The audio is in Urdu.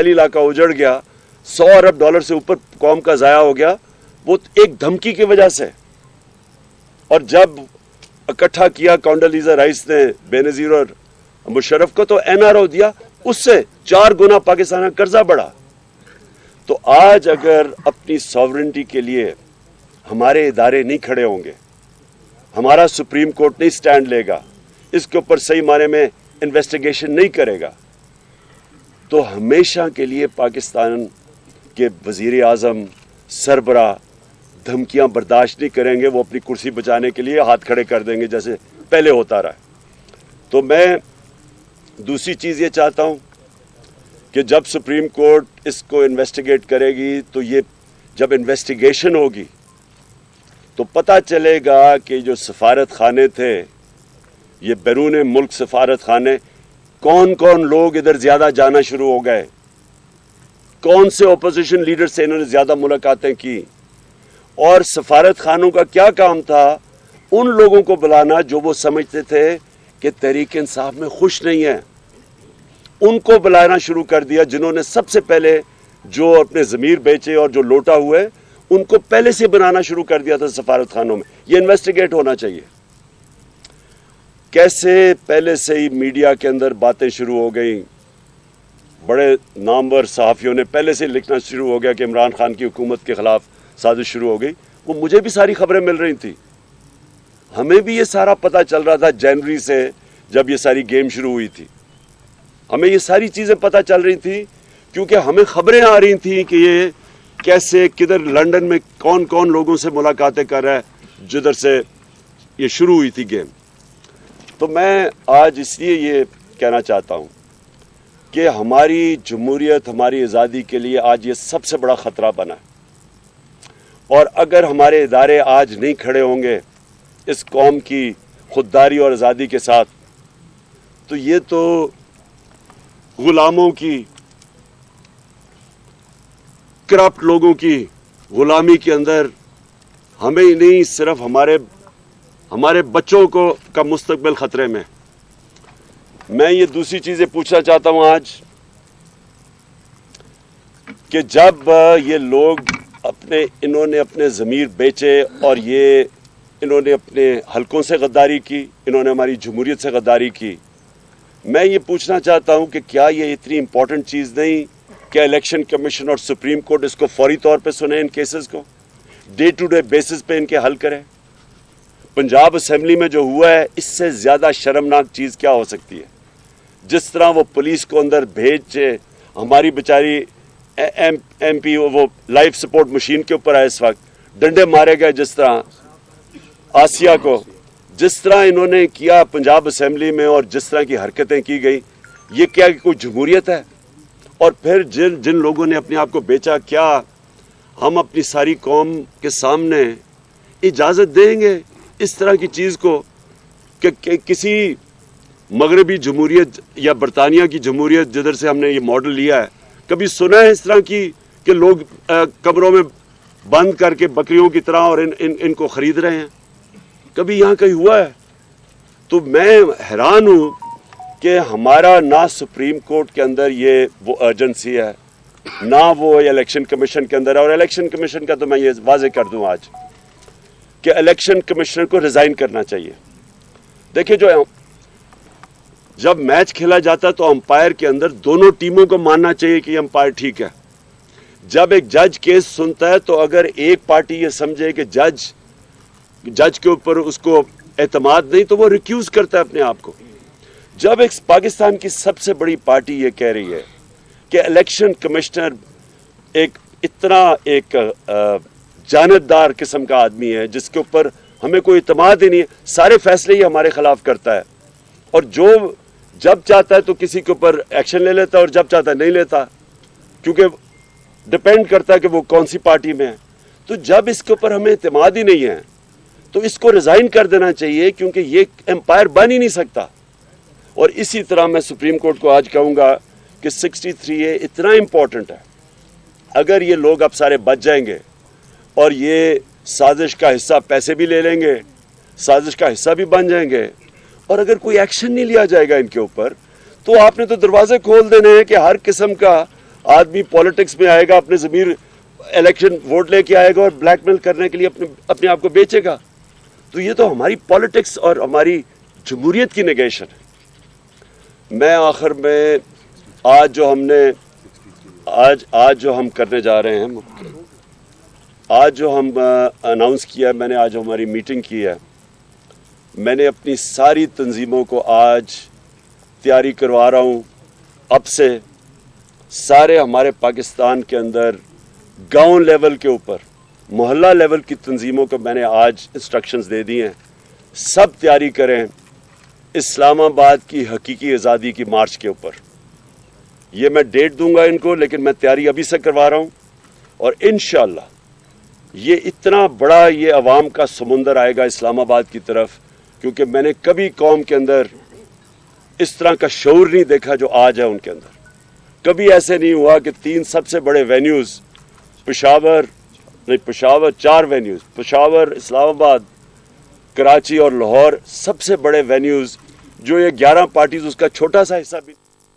علاقہ اجڑ گیا, $100 ارب سے اوپر قوم کا ضائع ہو گیا, وہ ایک دھمکی کی وجہ سے. اور جب اکٹھا کیا کونڈولیزا رائس نے بے نظیر اور مشرف کو, تو NRO دیا, اس سے 4 گنا پاکستان کا قرضہ بڑھا. تو آج اگر اپنی ساورنٹی کے لیے ہمارے ادارے نہیں کھڑے ہوں گے, ہمارا سپریم کورٹ نہیں سٹینڈ لے گا, اس کے اوپر صحیح معنی میں انویسٹیگیشن نہیں کرے گا, تو ہمیشہ کے لیے پاکستان کے وزیر اعظم سربراہ دھمکیاں برداشت نہیں کریں گے. وہ اپنی کرسی بچانے کے لیے ہاتھ کھڑے کر دیں گے جیسے پہلے ہوتا رہا. تو میں دوسری چیز یہ چاہتا ہوں کہ جب سپریم کورٹ اس کو انویسٹیگیٹ کرے گی, تو یہ جب انویسٹیگیشن ہوگی تو پتہ چلے گا کہ جو سفارت خانے تھے, یہ بیرون ملک سفارت خانے, کون کون لوگ ادھر زیادہ جانا شروع ہو گئے, کون سے اپوزیشن لیڈر سے انہوں نے زیادہ ملاقاتیں کی, اور سفارت خانوں کا کیا کام تھا ان لوگوں کو بلانا جو وہ سمجھتے تھے کہ تحریک انصاف میں خوش نہیں ہیں, ان کو بلانا شروع کر دیا, جنہوں نے سب سے پہلے جو اپنے ضمیر بیچے اور جو لوٹا ہوئے, ان کو پہلے سے بنانا شروع کر دیا تھا سفارت خانوں میں. یہ انویسٹیگیٹ ہونا چاہیے. کیسے پہلے سے ہی میڈیا کے اندر باتیں شروع ہو گئیں, بڑے نامور صحافیوں نے پہلے سے لکھنا شروع ہو گیا کہ عمران خان کی حکومت کے خلاف سازش شروع ہو گئی. وہ مجھے بھی ساری خبریں مل رہی تھیں, ہمیں بھی یہ سارا پتہ چل رہا تھا جنوری سے, جب یہ ساری گیم شروع ہوئی تھی, ہمیں یہ ساری چیزیں پتہ چل رہی تھی, کیونکہ ہمیں خبریں آ رہی تھیں کہ یہ کیسے کدھر لنڈن میں کون کون لوگوں سے ملاقاتیں کر رہا ہے, جدھر سے یہ شروع ہوئی تھی گیم. تو میں آج اس لیے یہ کہنا چاہتا ہوں کہ ہماری جمہوریت, ہماری آزادی کے لیے آج یہ سب سے بڑا خطرہ بنا ہے, اور اگر ہمارے ادارے آج نہیں کھڑے ہوں گے اس قوم کی خودداری اور آزادی کے ساتھ, تو یہ تو غلاموں کی, کرپٹ لوگوں کی غلامی کے اندر ہمیں ہی نہیں, صرف ہمارے بچوں کا مستقبل خطرے میں. میں یہ دوسری چیزیں پوچھنا چاہتا ہوں آج کہ جب یہ لوگ انہوں نے اپنے ضمیر بیچے, اور انہوں نے اپنے حلقوں سے غداری کی, انہوں نے ہماری جمہوریت سے غداری کی, میں یہ پوچھنا چاہتا ہوں کہ کیا یہ اتنی امپورٹنٹ چیز نہیں کہ الیکشن کمیشن اور سپریم کورٹ اس کو فوری طور پہ سنے, ان کیسز کو ڈے ٹو ڈے بیسس پہ ان کے حل کرے. پنجاب اسمبلی میں جو ہوا ہے, اس سے زیادہ شرمناک چیز کیا ہو سکتی ہے؟ جس طرح وہ پولیس کو اندر بھیجے, ہماری بیچاری ایم پی وہ لائف سپورٹ مشین کے اوپر ہے اس وقت, ڈنڈے مارے گئے, جس طرح آسیہ کو, جس طرح انہوں نے کیا پنجاب اسمبلی میں, اور جس طرح کی حرکتیں کی گئی, یہ کیا کوئی جمہوریت ہے؟ اور پھر جن لوگوں نے اپنے آپ کو بیچا, کیا ہم اپنی ساری قوم کے سامنے اجازت دیں گے اس طرح کی چیز کو کہ کسی مغربی جمہوریت یا برطانیہ کی جمہوریت جدھر سے ہم نے یہ ماڈل لیا ہے, کبھی سنا ہے اس طرح کی کہ لوگ کمروں میں بند کر کے بکریوں کی طرح اور ان کو خرید رہے ہیں؟ کبھی یہاں کہیں ہوا ہے؟ تو میں حیران ہوں کہ ہمارا نہ سپریم کورٹ کے اندر یہ وہ ارجنسی ہے, نہ وہ الیکشن کمیشن کے اندر ہے. اور الیکشن کمیشن کا تو میں یہ واضح کر دوں آج کہ الیکشن کمشنر کو ریزائن کرنا چاہیے. دیکھیں, جب میچ کھیلا جاتا ہے تو امپائر کے اندر دونوں ٹیموں کو ماننا چاہیے کہ یہ امپائر ٹھیک ہے. جب ایک جج کیس سنتا ہے تو اگر ایک پارٹی یہ سمجھے کہ جج کے اوپر اس کو اعتماد نہیں, تو وہ ریکیوز کرتا ہے اپنے آپ کو. جب ایک پاکستان کی سب سے بڑی پارٹی یہ کہہ رہی ہے کہ الیکشن کمشنر اتنا جانبدار قسم کا آدمی ہے جس کے اوپر ہمیں کوئی اعتماد ہی نہیں ہے, سارے فیصلے ہی ہمارے خلاف کرتا ہے, اور جب چاہتا ہے تو کسی کے اوپر ایکشن لے لیتا ہے, اور جب چاہتا ہے نہیں لیتا, کیونکہ ڈپینڈ کرتا ہے کہ وہ کون سی پارٹی میں ہے. تو جب اس کے اوپر ہمیں اعتماد ہی نہیں ہے تو اس کو ریزائن کر دینا چاہیے, کیونکہ یہ امپائر بن ہی نہیں سکتا. اور اسی طرح میں سپریم کورٹ کو آج کہوں گا کہ 63A اتنا امپورٹنٹ ہے. اگر یہ لوگ اب سارے بچ جائیں گے اور یہ سازش کا حصہ پیسے بھی لے لیں گے, سازش کا حصہ بھی بن جائیں گے, اور اگر کوئی ایکشن نہیں لیا جائے گا ان کے اوپر, تو آپ نے تو دروازے کھول دینے ہیں کہ ہر قسم کا آدمی پالیٹکس میں آئے گا, اپنے ضمیر الیکشن ووٹ لے کے آئے گا اور بلیک میل کرنے کے لیے اپنے آپ کو بیچے گا. تو یہ تو ہماری پالیٹکس اور ہماری جمہوریت کی نگیشن ہے. میں آخر میں آج جو ہم کرنے جا رہے ہیں, آج جو ہم اناؤنس کیا ہے, میں نے آج ہماری میٹنگ کی ہے, میں نے اپنی ساری تنظیموں کو آج تیاری کروا رہا ہوں. اب سے سارے ہمارے پاکستان کے اندر گاؤں لیول کے اوپر, محلہ لیول کی تنظیموں کو میں نے آج انسٹرکشنز دے دی ہیں. سب تیاری کریں اسلام آباد کی حقیقی آزادی کی مارچ کے اوپر. یہ میں ڈیٹ دوں گا ان کو, لیکن میں تیاری ابھی سے کروا رہا ہوں. اور انشاءاللہ یہ اتنا بڑا یہ عوام کا سمندر آئے گا اسلام آباد کی طرف, کیونکہ میں نے کبھی قوم کے اندر اس طرح کا شعور نہیں دیکھا جو آج ہے ان کے اندر. کبھی ایسے نہیں ہوا کہ 3 سب سے بڑے وینیوز پشاور 4 وینیوز, پشاور, اسلام آباد, کراچی اور لاہور, سب سے بڑے وینیوز جو یہ 11 پارٹیز اس کا چھوٹا سا حصہ بھی